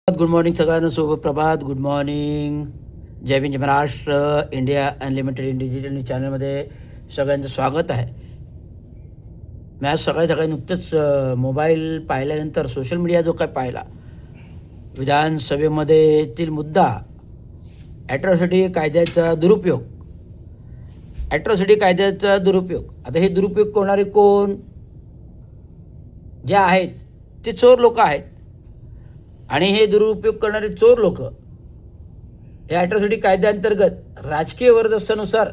Good morning सगळ्यांना, शुभ प्रभात. Good morning. जय भीम, जय महाराष्ट्र. इंडिया अनलिमिटेड डिजिटल चॅनलमध्ये सगळ्यांचं स्वागत आहे. मी आज सकाळी नुकतंच मोबाईल पाहिल्यानंतर सोशल मीडिया जो काय पाहिला, विधानसभेमध्ये तील मुद्दा ॲट्रॉसिटी कायद्याचा दुरुपयोग. ॲट्रॉसिटी कायद्याचा दुरुपयोग. आता हे दुरुपयोग करणारे कोण जे आहेत ते चोर लोक आहेत. आणि हे दुरुपयोग करणारे चोर लोक या ॲट्रॉसिटी कायद्याअंतर्गत राजकीय वरदस्तानुसार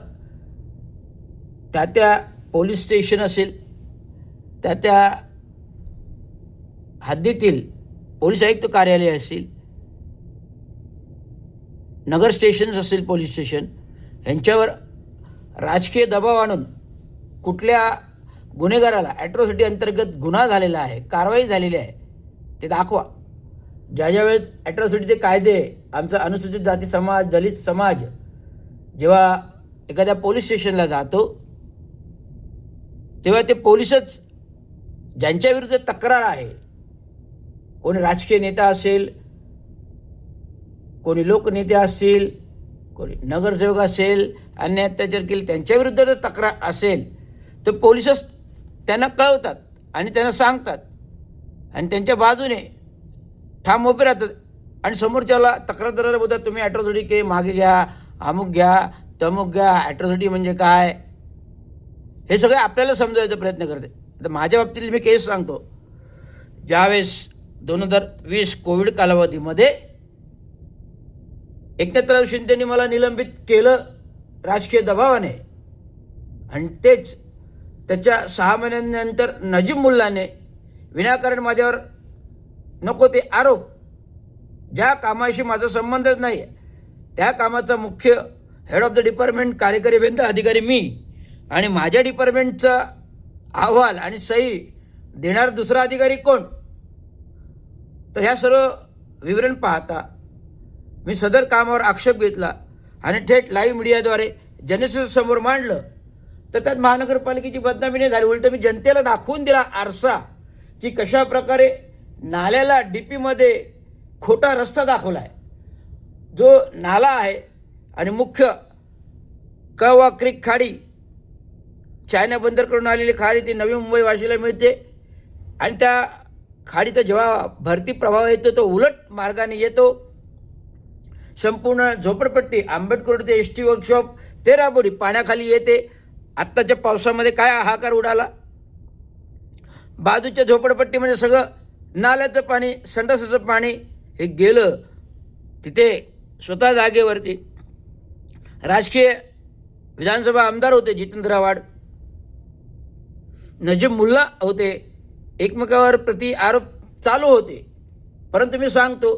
त्या पोलीस स्टेशन असेल, त्या हद्दीतील पोलीस आयुक्त कार्यालय असेल, नगर स्टेशन्स असेल, पोलीस स्टेशन, यांच्यावर राजकीय दबाव आणून कुठल्या गुन्हेगाराला ॲट्रॉसिटी अंतर्गत गुन्हा झालेला आहे, कारवाई झालेली आहे ते दाखवा. ज्या वेळेस ॲट्रॉसिटीचे कायदे आमचा अनुसूचित जाती समाज, दलित समाज जेव्हा एखाद्या पोलीस स्टेशनला जातो तेव्हा ते पोलीसच ज्यांच्या विरुद्ध तक्रार आहे, कोणी राजकीय नेता असेल, कोणी लोकनेते असतील, कोणी नगरसेवक असेल, अन्य अत्याचार केले त्यांच्या विरुद्ध जर तक्रार असेल तर पोलीसच त्यांना कळवतात आणि त्यांना सांगतात आणि त्यांच्या बाजूने ठाम उभे राहतात. आणि समोरच्याला तक्रारदाराला बोलतात तुम्ही ॲट्रॉसिटी के मागे घ्या, अमुक घ्या, तमुक घ्या. ॲट्रॉसिटी म्हणजे काय हे सगळे आपल्याला समजायचा प्रयत्न करते. आता माझ्या बाबतीत मी केस सांगतो. ज्यावेळेस 2020 कोविड कालावधीमध्ये एकनाथराव शिंदेंनी मला निलंबित केलं राजकीय दबावाने, आणि तेच त्याच्या 6 महिन्यांनंतर नजीब मुल्लाने विनाकारण माझ्यावर नको ते आरोप, ज्या कामाशी माझा संबंधच नाही त्या कामाचा मुख्य हेड ऑफ द डिपार्टमेंट, कार्यकारी अभियंता अधिकारी मी, आणि माझ्या डिपार्टमेंटचा अहवाल आणि सही देणारा दुसरा अधिकारी कोण. तर ह्या सर्व विवरण पाहता मी सदर कामावर आक्षेप घेतला आणि थेट लाईव्ह मीडियाद्वारे जनतेसमोर मांडलं. तर त्यात महानगरपालिकेची बदनामी नाही झाली, उलट मी जनतेला दाखवून दिला आरसा की कशा प्रकारे नाल्याला डीपीमध्ये खोटा रस्ता दाखवला आहे. जो नाला आहे आणि मुख्य कवा क्रीक खाडी, चायना बंदर करून आलेली खाडी ती नवी मुंबई वाशीला मिळते, आणि त्या खाडीचा जेव्हा भरती प्रवाह येतो तो उलट मार्गाने येतो. संपूर्ण झोपडपट्टी आंबेडकर ते एस टी वर्कशॉप 13 बोरी पाण्याखाली येते. आत्ताच्या पावसामध्ये काय हाहाकार उडाला. बाजूच्या झोपडपट्टीमध्ये सगळं नाल्याचं पाणी, संडासाचं पाणी हे गेलं. तिथे स्वतः जागेवरती राजकीय विधानसभा आमदार होते, जितेंद्र आव्हाड, नजीब मुल्ला होते, एकमेकावर प्रति आरोप चालू होते. परंतु मी सांगतो,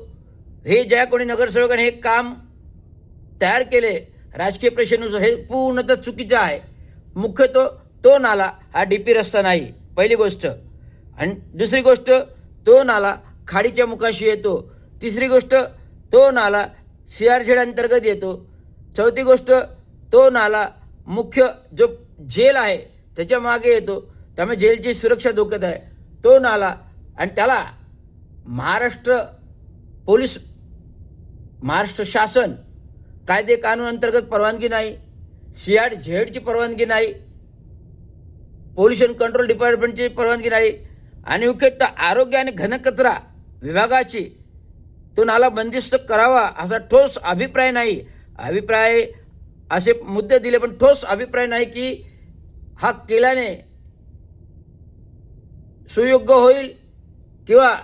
हे ज्या कोणी नगरसेवकाने हे काम तयार केले राजकीय प्रेशरनुसार, हे पूर्णतः चुकीचं आहे. मुख्यतः तो नाला हा डीपी रस्ता नाही, पहिली गोष्ट. आणि दुसरी गोष्ट, तो नाला खाडीच्या मुखाशी येतो. तिसरी गोष्ट, तो नाला CRZ अंतर्गत येतो. चौथी गोष्ट, तो नाला मुख्य जो जेल आहे त्याच्या मागे येतो, त्यामुळे जेलची सुरक्षा धोक्यात आहे तो नाला. आणि त्याला महाराष्ट्र पोलीस, महाराष्ट्र शासन कायदे कानून अंतर्गत परवानगी नाही, CRZची परवानगी नाही, पोल्युशन कंट्रोल डिपार्टमेंटची परवानगी नाही, आणि मुख्यतः आरोग्य आणि घनकचरा विभागाची तो नाला बंदिस्त करावा असा ठोस अभिप्राय नाही. अभिप्राय असे मुद्दे दिले पण ठोस अभिप्राय नाही की हा केल्याने सुयोग्य होईल किंवा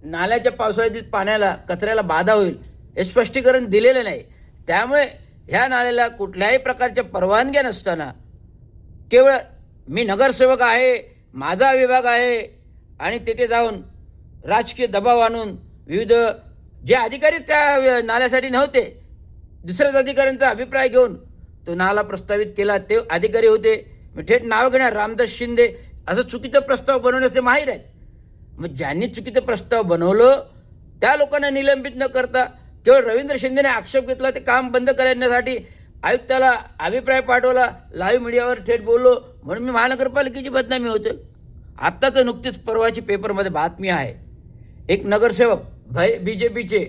नाल्याच्या पावसाळ्यातील पाण्याला, कचऱ्याला बाधा होईल, हे स्पष्टीकरण दिलेलं नाही. त्यामुळे ह्या नाल्याला कुठल्याही प्रकारच्या परवानग्या नसताना केवळ मी नगरसेवक आहे, माझा विभाग आहे, आणि तेथे जाऊन राजकीय दबाव आणून विविध जे अधिकारी त्या नाल्यासाठी नव्हते, दुसऱ्याच अधिकाऱ्यांचा अभिप्राय घेऊन तो नाला प्रस्तावित केला. ते अधिकारी होते, मी थेट नाव घेणार, रामदास शिंदे. असं चुकीचं प्रस्ताव बनवण्याचे माहीर आहेत. मग ज्यांनी चुकीचं प्रस्ताव बनवलं त्या लोकांना निलंबित न करता केवळ रवींद्र शिंदेने आक्षेप घेतला, ते काम बंद करण्यासाठी आयुक्ताला अभिप्राय पाठवला, लाईव्ह मीडियावर थेट बोललो, म्हणून मी महानगरपालिकेची बदनामी होते. आत्ताच नुकतीच परवाची पेपरमध्ये बातमी आहे, एक नगरसेवक भाई BJPचे,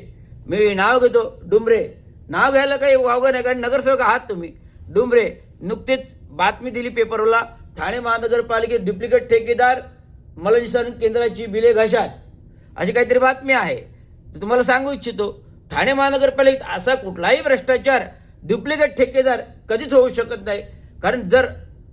मी नाव घेतो डुंबरे, नाव घ्यायला काही वावगं नाही, कारण नगरसेवक आहात तुम्ही. डुंबरे नुकतेच बातमी दिली पेपरला, ठाणे महानगरपालिकेत डुप्लिकेट ठेकेदार मलनिसारण केंद्राची बिले घशात, अशी काहीतरी बातमी आहे. तर तुम्हाला सांगू इच्छितो, ठाणे महानगरपालिकेत असा कुठलाही भ्रष्टाचार, डुप्लिकेट ठेकेदार कधीच होऊ शकत नाही. कारण जर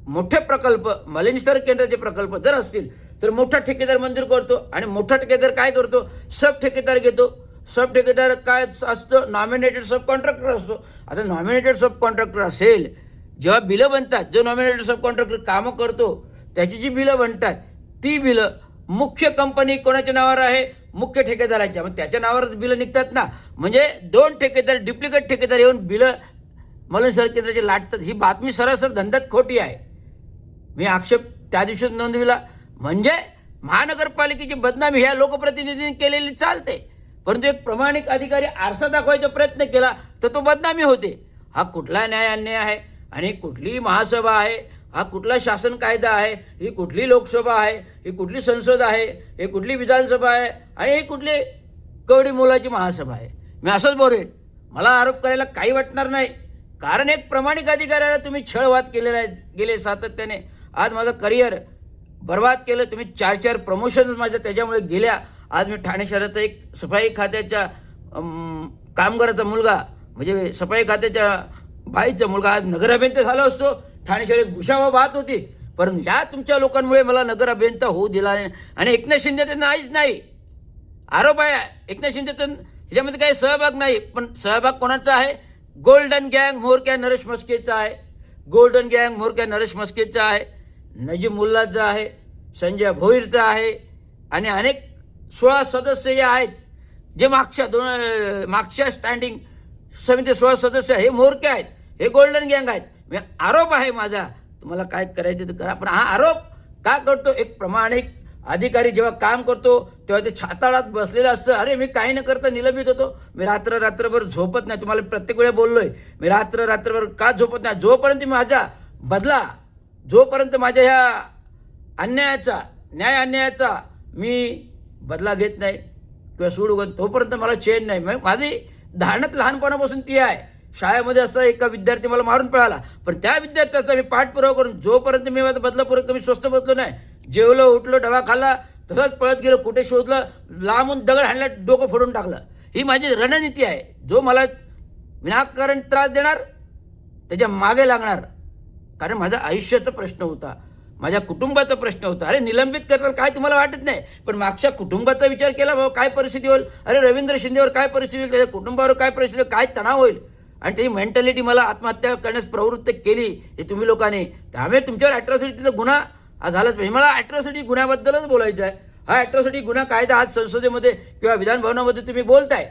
मोठे प्रकल्प, मलनिसारण केंद्राचे प्रकल्प जर असतील तर मोठा ठेकेदार मंजूर करतो, आणि मोठा ठेकेदार काय करतो, सब ठेकेदार घेतो. सब ठेकेदार काय असतं, नॉमिनेटेड सब कॉन्ट्रॅक्टर असतो. आता नॉमिनेटेड सब कॉन्ट्रॅक्टर असेल, जेव्हा बिलं बनतात, जो नॉमिनेटेड सब कॉन्ट्रॅक्टर कामं करतो त्याची जी बिलं बनतात, ती बिलं मुख्य कंपनी कोणाच्या नावावर आहे, मुख्य ठेकेदाराच्या, मग त्याच्या नावावरच बिलं निघतात ना. म्हणजे दोन ठेकेदार, डुप्लिकेट ठेकेदार येऊन बिलं मलनिसारण केंद्राचे लाटतात. ही बातमी सरासर धंद्यात खोटी आहे. मी आक्षेप त्या दिवशीच नोंदविला. म्हणजे महानगरपालिकेची बदनामी ह्या लोकप्रतिनिधींनी केलेली चालते, परंतु एक प्रामाणिक अधिकारी आरसा दाखवायचा प्रयत्न केला तर तो बदनामी होते. हा कुठला न्याय अन्याय आहे, आणि कुठली महासभा आहे, हा कुठला शासन कायदा आहे, ही कुठली लोकसभा आहे, ही कुठली संसद आहे, ही कुठली विधानसभा आहे, आणि ही कुठली कवडी मुलाची महासभा आहे. मी असंच बोलेन, मला आरोप करायला काही वाटणार नाही, कारण एक प्रामाणिक अधिकाऱ्याला तुम्ही छळवाद केलेला आहे गेले सातत्याने. आज माझं करिअर बर्बाद केलं तुम्ही. 4 प्रमोशन्स माझ्या त्याच्यामुळे गेल्या. आज मी ठाणे शहरात एक सफाई खात्याच्या कामगाराचा मुलगा, म्हणजे सफाई खात्याच्या बाईचा मुलगा आज नगर अभियंता झाला असतो. ठाणे शहर एक भुशावा बात होती, परंतु ह्या तुमच्या लोकांमुळे मला नगर अभियंता होऊ दिला नाही. आणि एकनाथ शिंदे तर नाहीच नाही, आरोप आहे. एकनाथ शिंदे तर ह्याच्यामध्ये काही सहभाग नाही, पण सहभाग कोणाचा आहे, गोल्डन गँग म्होरक्या नरेश मस्केचा आहे. गोल्डन गँग म्होरक्या नरेश मस्केचा आहे, नजीम मुल्लाचा आहे, संजय भोईरचा आहे, आणि अनेक 16 सदस्य आहेत जे मागच्या स्टँडिंग समिती 16 सदस्य हे म्होरके आहेत, हे गोल्डन गँग आहेत. मी आरोप आहे माझा, तुम्हाला काय करायचं तर करा. पण हा आरोप का करतो, एक प्रामाणिक अधिकारी जेव्हा काम करतो तेव्हा ते छाताळात बसलेलं असतं. अरे मी काही न करता निलंबित होतो, मी रात्रभर झोपत नाही. तुम्हाला प्रत्येक वेळेला बोललोय, मी रात्रभर का झोपत नाही, जोपर्यंत माझा बदला, जोपर्यंत माझ्या ह्या अन्यायाचा, न्याय अन्यायाचा मी बदला घेत नाही किंवा सूड उगत, तोपर्यंत मला चेन नाही. मग माझी धारणत लहानपणापासून ती आहे. शाळेमध्ये असता एका विद्यार्थी मला मारून पळाला, पण त्या विद्यार्थ्याचा मी पाठपुरावा करून जोपर्यंत मी माझा बदला पूर्ण कमी स्वस्त बदलो नाही, जेवलो उठलो डबा खाल्ला तसंच पळत गेलो, कुठे शोधलं लांबून दगड हाणला डोकं फोडून टाकलं. ही माझी रणनीती आहे. जो मला विनाकारण त्रास देणार त्याच्या मागे लागणार, कारण माझा आयुष्याचा प्रश्न होता, माझ्या कुटुंबाचा प्रश्न होता. अरे निलंबित करताल काय तुम्हाला वाटत नाही, पण मागच्या कुटुंबाचा विचार केला बाबा काय परिस्थिती होईल, अरे रवींद्र शिंदेवर काय परिस्थिती होईल, त्याच्या कुटुंबावर काय परिस्थिती होईल, काय तणाव होईल. आणि ती मेंटॅलिटी मला आत्महत्या करण्यास प्रवृत्त केली हे तुम्ही लोकांनी. त्यामुळे तुमच्यावर ॲट्रॉसिटीचा गुन्हा झालाच पाहिजे. मला ॲट्रॉसिटी गुन्ह्याबद्दलच बोलायचं आहे. हा ॲट्रॉसिटी गुन्हा कायदा आज संसदेमध्ये किंवा विधानभवनामध्ये तुम्ही बोलताय,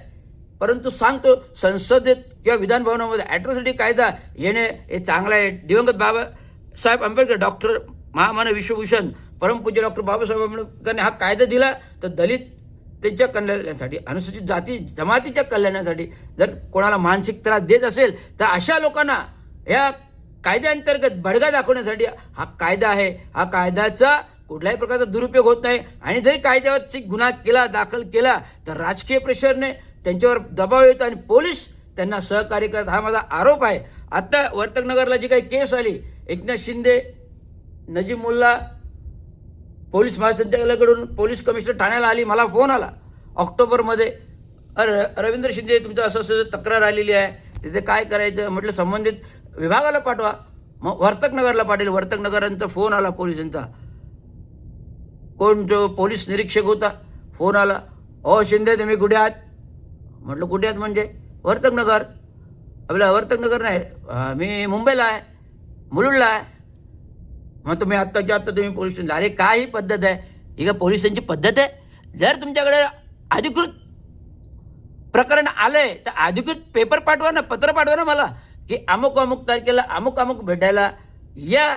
परंतु सांगतो संसदेत किंवा विधानभवनामध्ये ॲट्रॉसिटी कायदा येणे हे चांगलं आहे. दिवंगत बाबासाहेब आंबेडकर, डॉक्टर महामानव विश्वभूषण परमपूज्य डॉक्टर बाबासाहेब आंबेडकरने हा कायदा दिला तर दलित त्यांच्या कल्याणासाठी, अनुसूचित जाती जमातीच्या कल्याणासाठी. जर कोणाला मानसिक त्रास देत असेल तर अशा लोकांना या कायद्याअंतर्गत बडगा दाखवण्यासाठी हा कायदा आहे. हा कायद्याचा कुठल्याही प्रकारचा दुरुपयोग होत नाही. आणि जरी कायद्यावरची गुन्हा दाखल केला तर राजकीय प्रेशरने त्यांच्यावर दबाव येतो आणि पोलीस त्यांना सहकार्य करतात. हा माझा आरोप आहे. आता वर्तकनगरला जी काही केस आली, एकनाथ शिंदे, नजीम मुल्ला, पोलीस महासंचालकाकडून पोलीस कमिशनर ठाण्याला आली, मला फोन आला ऑक्टोबरमध्ये, रवींद्र शिंदे तुमचं असं असं तक्रार आलेली आहे, तिथे काय करायचं. म्हटलं संबंधित विभागाला पाठवा. मग वर्तकनगरला पाठवलं. वर्तकनगरांचा फोन आला पोलिसांचा, कोण जो पोलीस निरीक्षक होता, फोन आला, ओ शिंदे तुम्ही कुठे आहात. म्हटलं कुठे आहात म्हणजे, वर्तकनगर. आपल्या वर्तकनगर नाही, मी मुंबईला आहे, मुलुंडला आहे. मग तुम्ही आत्ताच्या आत्ता तुम्ही पोलीस स्टेशनला. अरे काय ही पद्धत आहे, ही का पोलिसांची पद्धत आहे. जर तुमच्याकडे अधिकृत प्रकरण आलं आहे तर अधिकृत पेपर पाठवा ना, पत्र पाठवा ना मला, की अमुक अमुक तारखेला अमुक अमुक भेटायला या,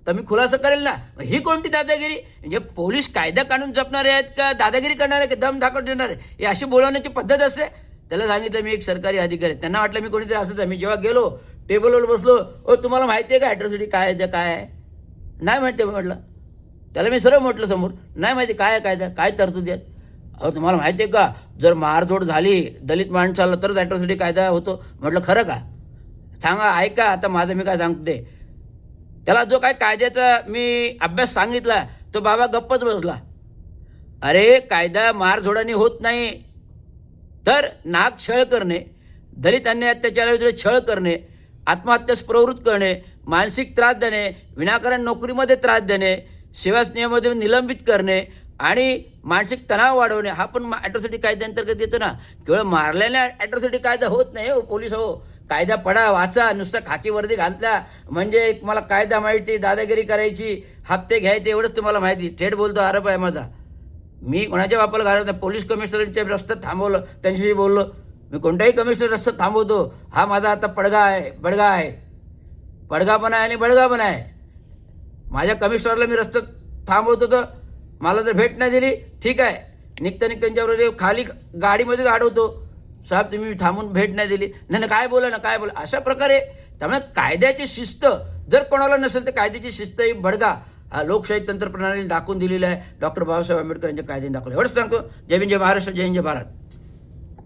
तर मी खुलासा करेल ना. ही कोणती दादागिरी, म्हणजे पोलीस कायदा काढून जपणारे आहेत का दादागिरी करणारे का दम धाकट देणारे, ही अशी बोलवण्याची पद्धत असते. त्याला सांगितलं मी एक सरकारी अधिकारी, त्यांना वाटलं मी कोणीतरी असंच आहे. मी जेव्हा गेलो टेबलवर बसलो, ओ तुम्हाला माहिती आहे का ॲट्रॉसिटी काय आहे, काय आहे. नाही माहिती आहे म्हटलं. त्याला मी सरळ म्हटलं समोर, नाही माहिती काय आहे कायदा, काय तरतुदी आहेत. अहो तुम्हाला माहिती आहे का, जर मारझोड झाली दलित माणसाला तरच ॲट्रॉसिटी कायदा होतो. म्हटलं खरं का? सांगा, ऐका आता माझं मी काय सांगतो ते. त्याला जो काय कायद्याचा मी अभ्यास सांगितला तो बाबा गप्पच बसला. अरे कायदा मारझोडाने होत नाही, तर नाक छळ करणे, दलित अन्याय अत्याचाराविरुद्ध छळ करणे, आत्महत्यास प्रवृत्त करणे, मानसिक त्रास देणे, विनाकारण नोकरीमध्ये त्रास देणे, सेवासनेमध्ये निलंबित करणे आणि मानसिक तणाव वाढवणे हा पण ॲट्रॉसिटी कायद्याअंतर्गत येतो ना. केवळ मारल्याने ॲट्रॉसिटी कायदा होत नाही हो पोलीस हो. कायदा पडा, वाचा. नुसतं खाकी वर्दी घातल्या म्हणजे तुम्हाला कायदा माहिती, दादागिरी करायची, हप्ते घ्यायचे एवढंच तुम्हाला माहिती. थेट बोलतो, आरोप आहे माझा. मी कोणाच्या बापाला घालत नाही. पोलीस कमिशनरच्या रस्त्यात थांबवलं, त्यांच्याशी बोललो. मी कोणताही कमिशनर रस्त्यात थांबवतो. हा माझा आता बडगा आहे. पडगा पण आहे आणि बडगा पण आहे. माझ्या कमिशनरला मी रस्त्यात थांबवतो, तर मला जर भेट नाही दिली ठीक आहे, निघता त्यांच्याबरोबर खाली गाडीमध्येच अडवतो. साहेब तुम्ही थांबून भेट नाही दिली, नाही काय बोला. अशा प्रकारे त्यामुळे कायद्याची शिस्त जर कोणाला नसेल तर कायद्याची शिस्त ही बडगा हा लोकशाही तंत्रप्रणालीने दाखवून दिलेला आहे. डॉक्टर बाबासाहेब आंबेडकर यांच्या कायद्याने दाखवलं. एवढंच सांगतो. जय हिंद, जय महाराष्ट्र, जय हिंद, जय भारत.